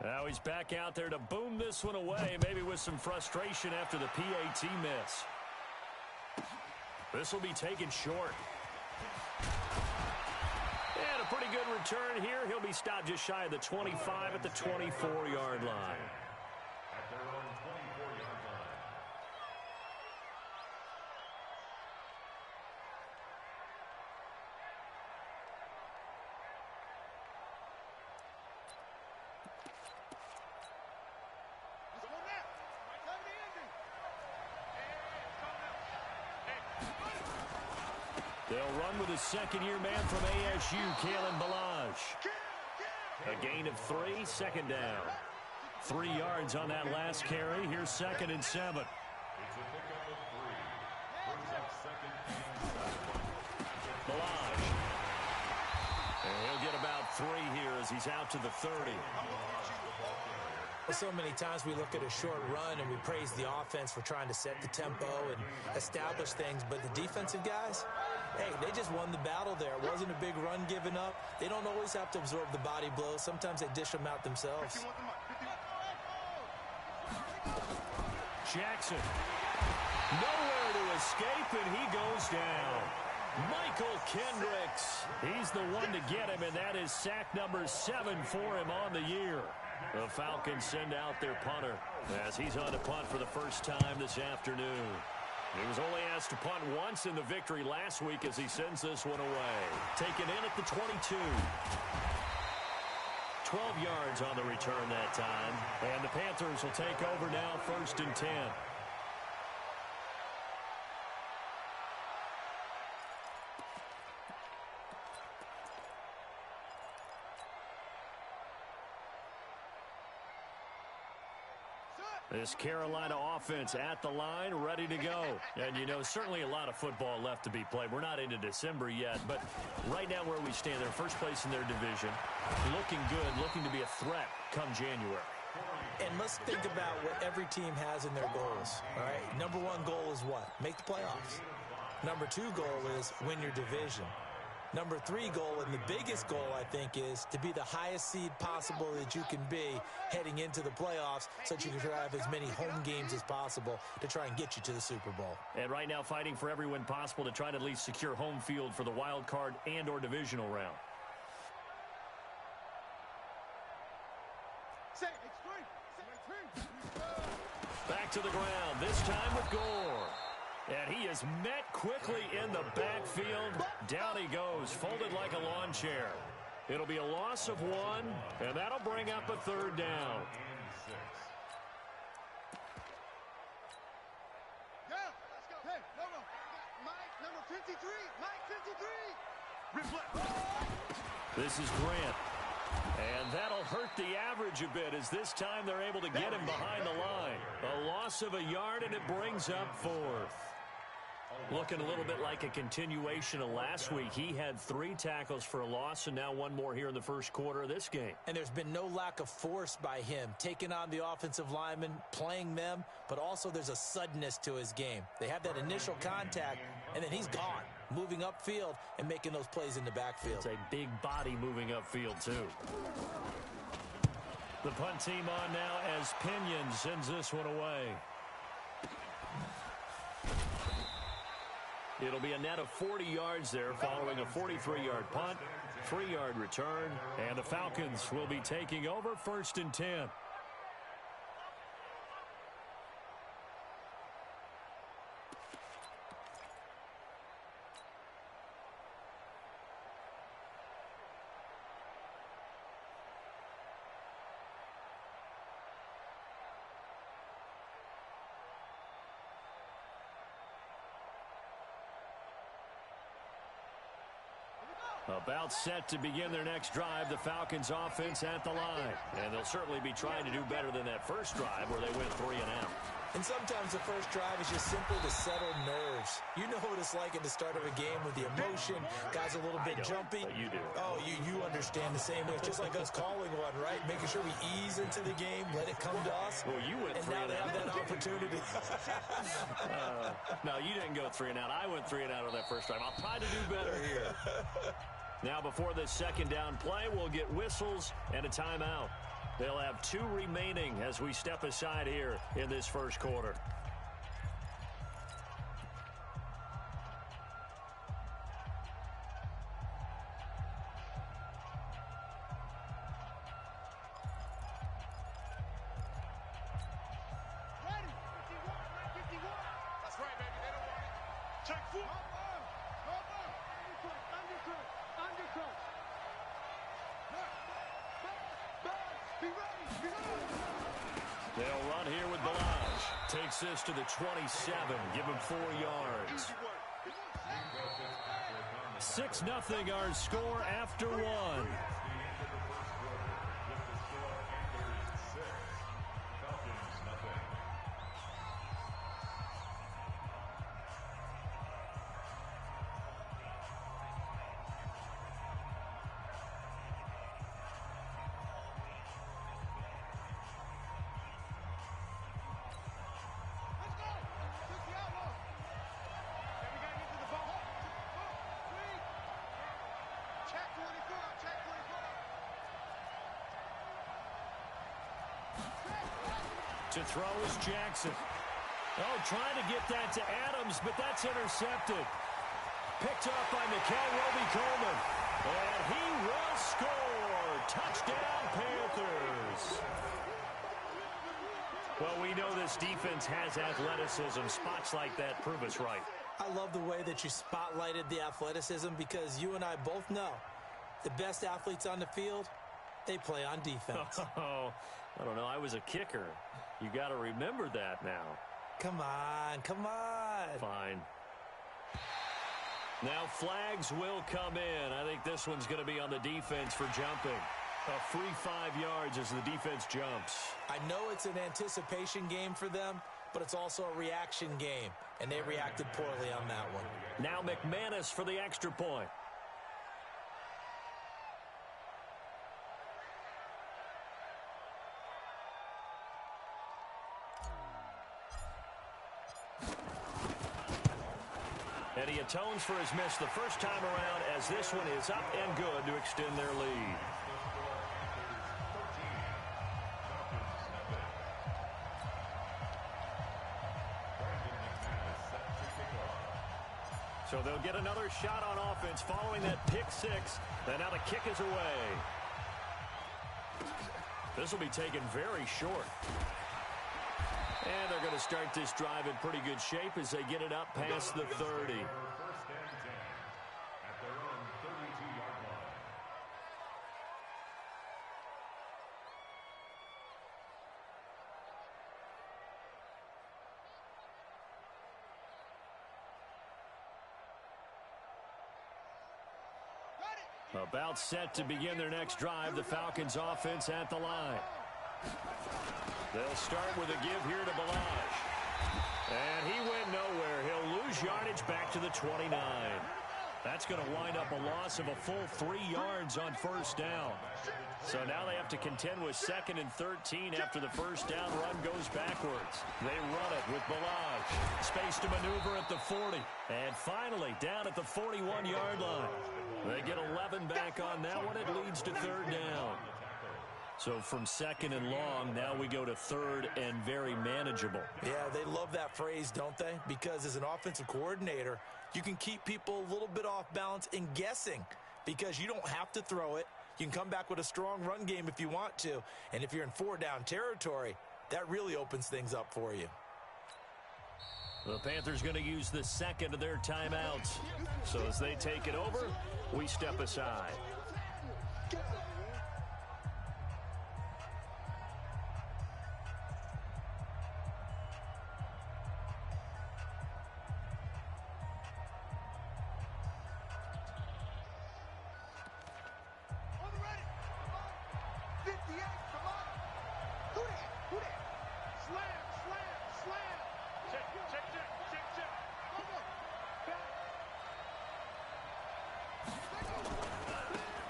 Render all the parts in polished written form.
Now he's back out there to boom this one away, maybe with some frustration after the PAT miss. This will be taken short. And a pretty good return here. He'll be stopped just shy of the 25 at the 24-yard line. At their own 24-yard line. They'll run with a second-year man from ASU, Kalen Balazs. A gain of 3, second down. 3 yards on that last carry. Here's 2nd and 7. It's a pickup of 3. Brings up 2nd and 7. Balazs. And he'll get about 3 here as he's out to the 30. So many times we look at a short run and we praise the offense for trying to set the tempo and establish things, but the defensive guys, hey, they just won the battle there. It wasn't a big run given up. They don't always have to absorb the body blows. Sometimes they dish them out themselves. Jackson. Nowhere to escape, and he goes down. Michael Kendricks. He's the one to get him, and that is sack number 7 for him on the year. The Falcons send out their punter as he's on to punt for the first time this afternoon. He was only asked to punt once in the victory last week as he sends this one away. Taken in at the 22. 12 yards on the return that time. And the Panthers will take over now, 1st and 10. This Carolina offense at the line, ready to go. And, you know, certainly a lot of football left to be played. We're not into December yet, but right now where we stand, they're first place in their division. Looking good, looking to be a threat come January. And let's think about what every team has in their goals, all right? Number 1 goal is what? Make the playoffs. Number 2 goal is win your division. Number 3 goal, and the biggest goal, I think, is to be the highest seed possible that you can be heading into the playoffs so that you can have as many home games as possible to try and get you to the Super Bowl. And right now fighting for every win possible to try to at least secure home field for the wild card and or divisional round. Back to the ground, this time with Gore. And he is met quickly in the backfield. Down he goes, folded like a lawn chair. It'll be a loss of 1, and that'll bring up a 3rd down. This is Grant. And that'll hurt the average a bit as this time they're able to get him behind the line. A loss of a yard, and it brings up 4th. Looking a little bit like a continuation of last week. He had 3 tackles for a loss, and now 1 more here in the first quarter of this game. And there's been no lack of force by him, taking on the offensive linemen, playing them, but also there's a suddenness to his game. They have that initial contact, and then he's gone, moving upfield and making those plays in the backfield. It's a big body moving upfield, too. The punt team on now as Pinion sends this one away. It'll be a net of 40 yards there following a 43-yard punt, 3-yard return, and the Falcons will be taking over 1st and 10. About set to begin their next drive, the Falcons offense at the line. And they'll certainly be trying to do better than that first drive where they went 3 and out. And sometimes the first drive is just simply to settle nerves. You know what it's like at the start of a game with the emotion. Guys a little bit jumpy. But you do. Oh, you understand the same way. It's just like us calling one, right? Making sure we ease into the game, let it come to us. Well, you went 3 and out. And now they have that opportunity. No, you didn't go 3 and out. I went 3 and out on that first drive. I'll try to do better here. Now, before this 2nd down play, we'll get whistles and a timeout. They'll have 2 remaining as we step aside here in this first quarter. They'll run here with Balaj. Takes this to the 27. Give him 4 yards. 6-0 our score after 1. To throw is Jackson. Oh, trying to get that to Adams, but that's intercepted. Picked up by Mikel Roby-Coleman. And he will score. Touchdown, Panthers. Well, we know this defense has athleticism. Spots like that prove us right. I love the way that you spotlighted the athleticism because you and I both know the best athletes on the field, they play on defense. Oh, I don't know. I was a kicker. You got to remember that now. Come on, come on. Fine. Now flags will come in. I think this one's going to be on the defense for jumping. A free 5 yards as the defense jumps. I know it's an anticipation game for them, but it's also a reaction game, and they reacted poorly on that one. Now McManus for the extra point. And he atones for his miss the first time around as this one is up and good to extend their lead. So they'll get another shot on offense following that pick 6. And now the kick is away. This will be taken very short. And they're going to start this drive in pretty good shape as they get it up past the 30. About set to begin their next drive, the Falcons offense at the line. They'll start with a give here to Balaj. And he went nowhere. He'll lose yardage back to the 29. That's going to wind up a loss of a full 3 yards on first down. So now they have to contend with 2nd and 13 after the first down run goes backwards. They run it with Balaj. Space to maneuver at the 40. And finally down at the 41-yard line. They get 11 back on that one. It leads to 3rd down. So from 2nd and long, now we go to 3rd and very manageable. Yeah, they love that phrase, don't they? Because as an offensive coordinator, you can keep people a little bit off balance and guessing because you don't have to throw it. You can come back with a strong run game if you want to. And if you're in 4-down territory, that really opens things up for you. The Panthers going to use the 2nd of their timeouts. So as they take it over, we step aside.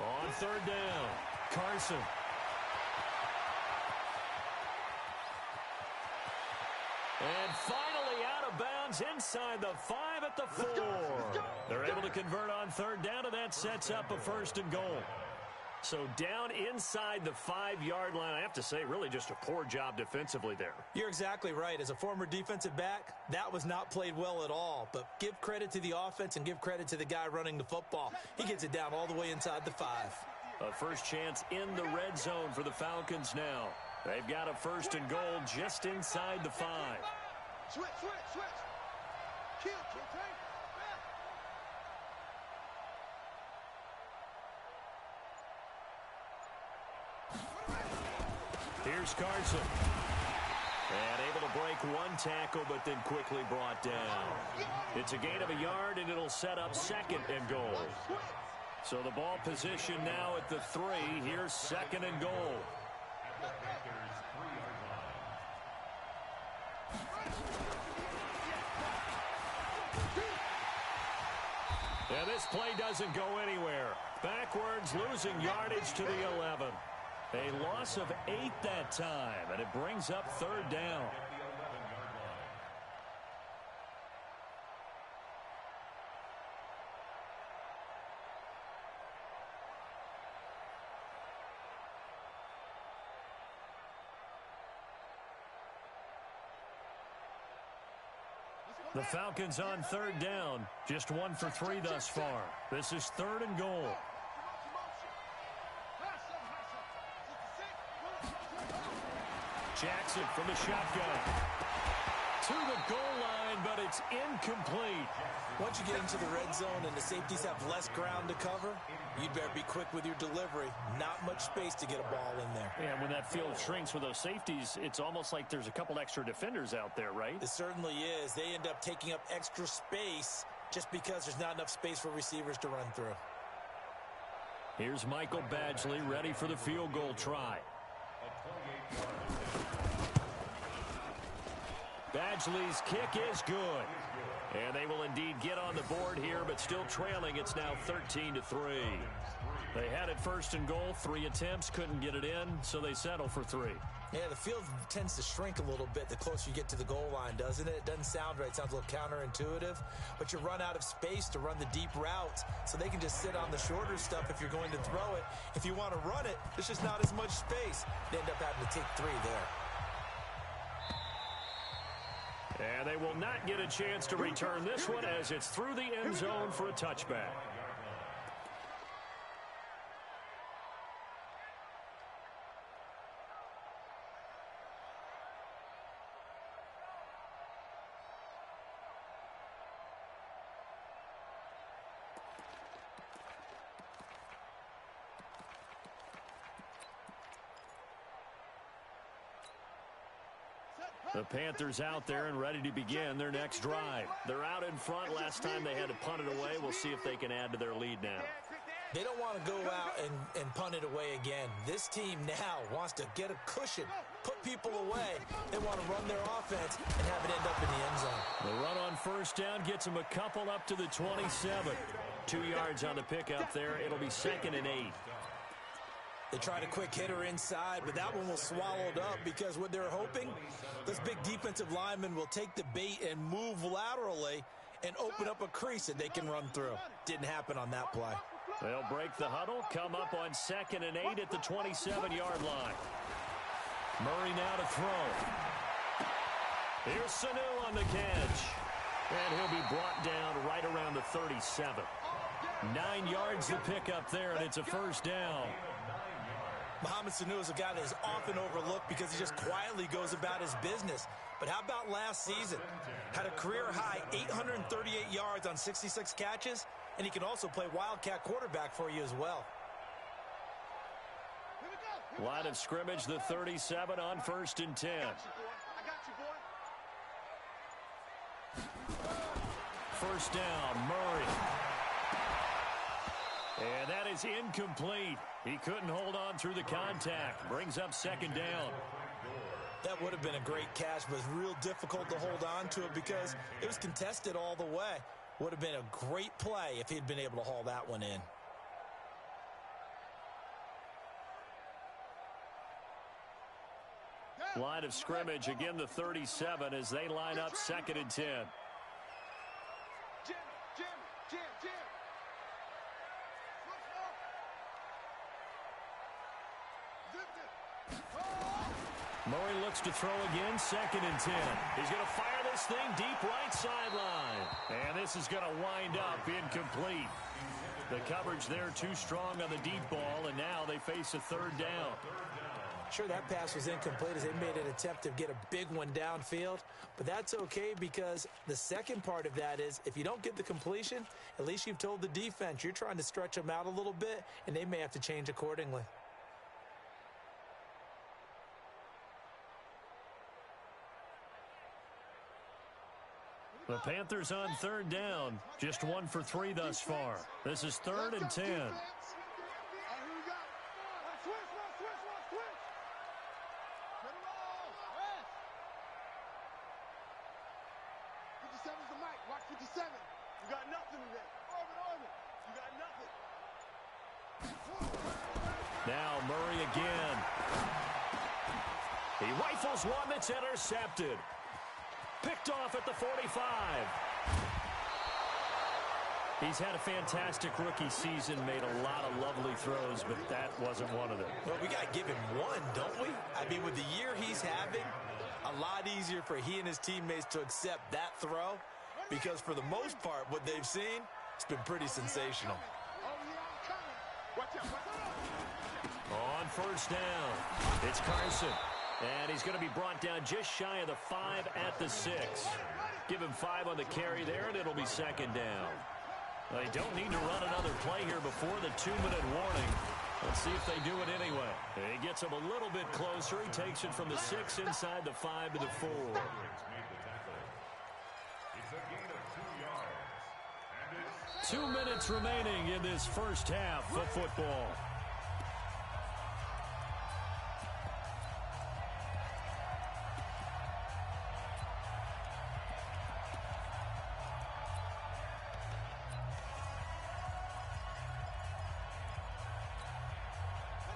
On 3rd down, Carson. And finally out of bounds inside the 5 at the 4. They're able to convert on 3rd down, and that sets up a 1st and goal. So down inside the 5-yard line, I have to say, really just a poor job defensively there. You're exactly right. As a former defensive back, that was not played well at all. But give credit to the offense and give credit to the guy running the football. He gets it down all the way inside the 5. A first chance in the red zone for the Falcons now. They've got a 1st and goal just inside the 5. Switch. Kill, tank. Here's Carson. And able to break one tackle, but then quickly brought down. It's a gain of a yard, and it'll set up 2nd and goal. So the ball position now at the 3. Here's 2nd and goal. And this play doesn't go anywhere. Backwards, losing yardage to the 11. A loss of 8 that time, and it brings up 3rd down. The Falcons on 3rd down. Just 1 for 3 thus far. This is 3rd and goal. Jackson from the shotgun. To the goal line, but it's incomplete. Once you get into the red zone and the safeties have less ground to cover, you'd better be quick with your delivery. Not much space to get a ball in there. Yeah, when that field shrinks with those safeties, it's almost like there's a couple extra defenders out there, right? It certainly is. They end up taking up extra space just because there's not enough space for receivers to run through. Here's Michael Badgley ready for the field goal try. Badgley's kick is good. And they will indeed get on the board here, but still trailing. It's now 13-3. They had it 1st and goal, 3 attempts, couldn't get it in, so they settle for 3. Yeah, the field tends to shrink a little bit the closer you get to the goal line, doesn't it? It doesn't sound right. It sounds a little counterintuitive, but you run out of space to run the deep routes, so they can just sit on the shorter stuff if you're going to throw it. If you want to run it, there's just not as much space. They end up having to take 3 there. And they will not get a chance to return this one as it's through the end zone for a touchback. The Panthers out there and ready to begin their next drive. They're out in front. Last time they had to punt it away. We'll see if they can add to their lead now. They don't want to go out and punt it away again. This team now wants to get a cushion, put people away. They want to run their offense and have it end up in the end zone. The run on 1st down gets them a couple up to the 27. 2 yards on the pickup there. It'll be 2nd and 8. They tried a quick hitter inside, but that one was swallowed up because what they're hoping, this big defensive lineman will take the bait and move laterally and open up a crease that they can run through. Didn't happen on that play. They'll break the huddle, come up on 2nd and 8 at the 27-yard line. Murray now to throw. Here's Sanu on the catch. And he'll be brought down right around the 37. 9 yards to pick up there, and it's a 1st down. Mohamed Sanu is a guy that is often overlooked because he just quietly goes about his business. But how about last season? Had a career-high 838 yards on 66 catches, and he can also play wildcat quarterback for you as well. Line of scrimmage, the 37 on 1st and 10. First down, Murray. And that is incomplete. He couldn't hold on through the contact. Brings up 2nd down. That would have been a great catch, but it's real difficult to hold on to it because it was contested all the way. Would have been a great play if he'd been able to haul that one in. Line of scrimmage, again the 37 as they line up 2nd and 10. Murray looks to throw again, 2nd and 10. He's going to fire this thing deep right sideline. And this is going to wind up incomplete. The coverage there too strong on the deep ball, and now they face a 3rd down. Sure, that pass was incomplete as they made an attempt to get a big one downfield, but that's okay because the second part of that is if you don't get the completion, at least you've told the defense you're trying to stretch them out a little bit, and they may have to change accordingly. The Panthers on 3rd down, just 1 for 3 thus far. This is 3rd and 10. Now Murray again. He rifles one that's intercepted. Picked off at the 45. He's had a fantastic rookie season, made a lot of lovely throws, but that wasn't one of them. Well, we got to give him one, don't we? I mean, with the year he's having, a lot easier for he and his teammates to accept that throw because for the most part, what they've seen, it's been pretty sensational. On 1st down, it's Carson. And he's going to be brought down just shy of the 5 at the 6. Give him 5 on the carry there, and it'll be 2nd down. They don't need to run another play here before the 2-minute warning. Let's see if they do it anyway. He gets him a little bit closer. He takes it from the 6 inside the 5 to the 4. It's a gain of 2 yards. 2 minutes remaining in this first half of football.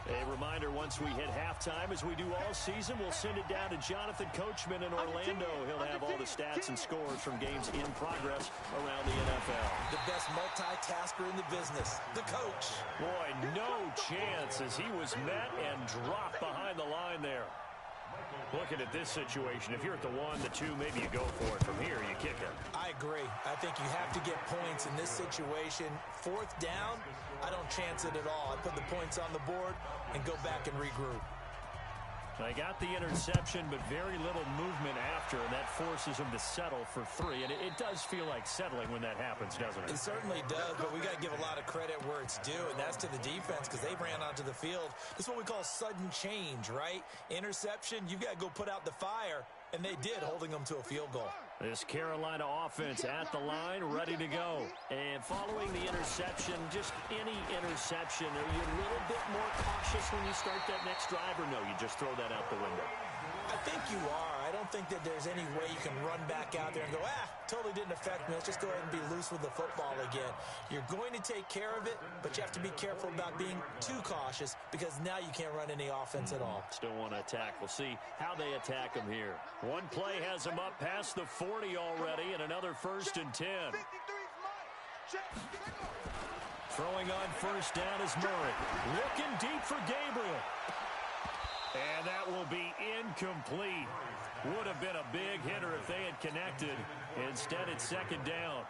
A reminder, once we hit halftime, as we do all season, we'll send it down to Jonathan Coachman in Orlando. He'll have all the stats and scores from games in progress around the NFL. The best multitasker in the business, the coach. Boy, no chance as he was met and dropped behind the line there. Looking at this situation, if you're at the 1, the 2, maybe you go for it. From here, you kick it. I agree. I think you have to get points in this situation. 4th down, I don't chance it at all. I put the points on the board and go back and regroup. They got the interception, but very little movement after, and that forces them to settle for 3. And it does feel like settling when that happens, doesn't it? It certainly does, but we got to give a lot of credit where it's due, and that's to the defense because they ran onto the field. This is what we call sudden change, right? Interception, you've got to go put out the fire, and they did, holding them to a field goal. This Carolina offense at the line, ready to go. And following the interception, just any interception, are you a little bit more cautious when you start that next drive, or no, you just throw that out the window? I think you are. I don't think that there's any way you can run back out there and go, totally didn't affect me. Let's just go ahead and be loose with the football again. You're going to take care of it, but you have to be careful about being too cautious because now you can't run any offense at all. Still want to attack. We'll see how they attack him here. One play has him up past the 40 already, and another 1st and 10. Throwing on 1st down is Murray. Looking deep for Gabriel. And that will be incomplete. Would have been a big hitter if they had connected. Instead, it's 2nd down.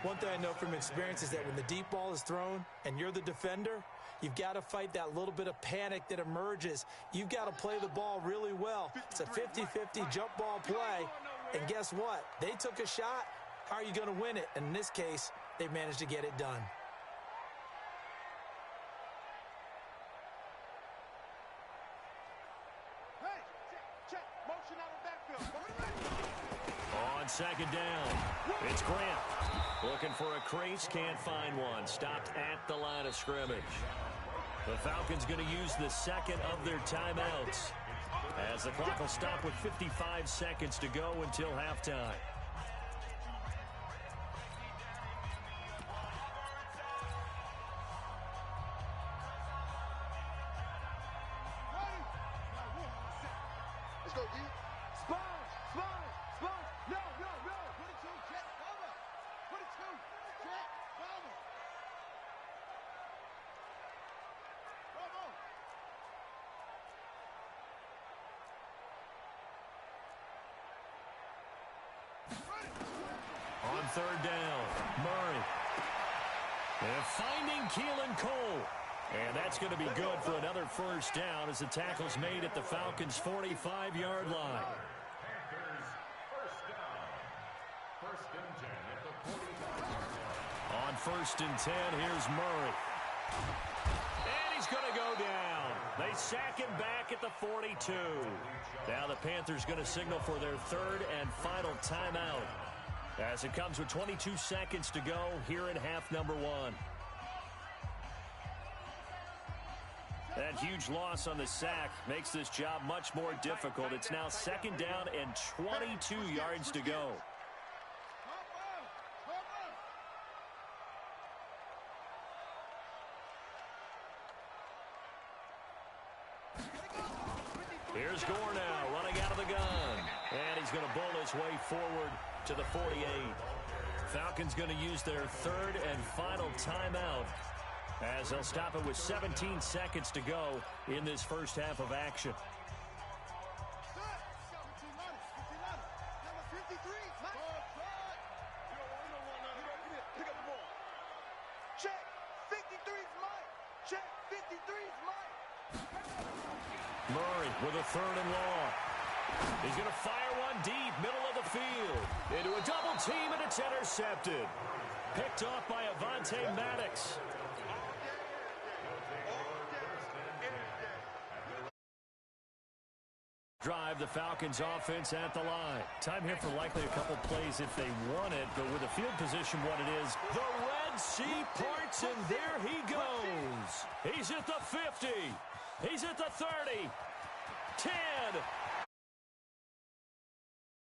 One thing I know from experience is that when the deep ball is thrown and you're the defender, you've got to fight that little bit of panic that emerges. You've got to play the ball really well. It's a 50-50 jump ball play. And guess what? They took a shot. How are you going to win it? And in this case, they managed to get it done. On 2nd down, it's Grant. Looking for a crease, can't find one. Stopped at the line of scrimmage. The Falcons going to use the 2nd of their timeouts, as the clock will stop with 55 seconds to go until halftime. Let's go, D. Spawn. No. 22, check, cover. 22, check, cover. third down. Murray. And finding Keelan Cole. And that's going to be good for another first down as the tackle's made at the Falcons' 45-yard line. On 1st and 10, here's Murray. And he's going to go down. They sack him back at the 42. Now the Panthers going to signal for their third and final timeout as it comes with 22 seconds to go here in half number 1. That huge loss on the sack makes this job much more difficult. It's now 2nd down and 22 yards to go. Here's Gore now, running out of the gun. And he's going to bull his way forward to the 48. Falcons going to use their third and final timeout as they'll stop it with 17 seconds to go in this first half of action. Check, 53's Mike. Check, 53's Mike. Murray with a third and long. He's going to fire one deep, middle of the field. Into a double team, and it's intercepted. Picked off by Avonte Maddox. Drive the Falcons offense at the line. Time here for likely a couple plays if they want it, but with the field position what it is, the Red Sea parts, and there he goes. He's at the 50. He's at the 30. 10.